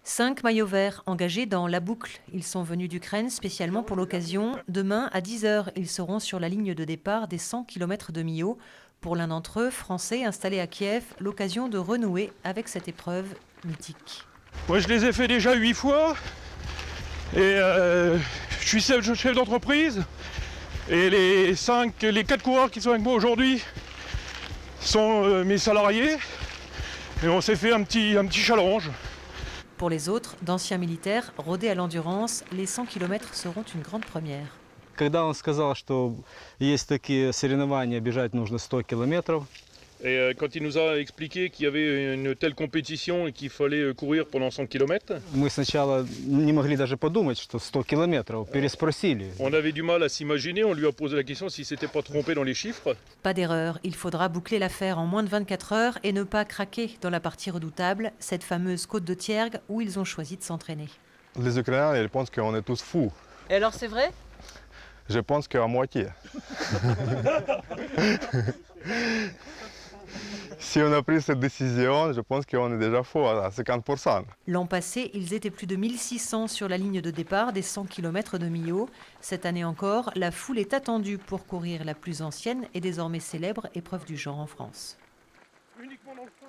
5 maillots verts engagés dans la boucle. Ils sont venus d'Ukraine spécialement pour l'occasion. Demain, à 10 h, ils seront sur la ligne de départ des 100 km de Millau. Pour l'un d'entre eux, français installé à Kiev, l'occasion de renouer avec cette épreuve mythique. Moi, je les ai fait déjà 8 fois. Et je suis chef d'entreprise. Et les 4 coureurs qui sont avec moi aujourd'hui sont mes salariés. Et on s'est fait un petit challenge. Pour les autres, d'anciens militaires rodés à l'endurance, les 100 km seront une grande première. Когда он сказал, что есть такие соревнования, бежать нужно 100 километров. Et quand il nous a expliqué qu'il y avait une telle compétition et qu'il fallait courir pendant 100 km, Мы сначала не могли даже подумать, что 100 километров, переспросили. on avait du mal à s'imaginer. On lui a posé la question s'il ne s'était pas trompé dans les chiffres. Pas d'erreur, il faudra boucler l'affaire en moins de 24 heures et ne pas craquer dans la partie redoutable, cette fameuse côte de Tiergue où ils ont choisi de s'entraîner. Les Ukrainiens, ils pensent qu'on est tous fous. Et alors c'est vrai ? Je pense qu'à moitié. Si on a pris cette décision, je pense qu'on est déjà faux à 50%. L'an passé, ils étaient plus de 1600 sur la ligne de départ des 100 km de Millau. Cette année encore, la foule est attendue pour courir la plus ancienne et désormais célèbre épreuve du genre en France. Uniquement dans le stade.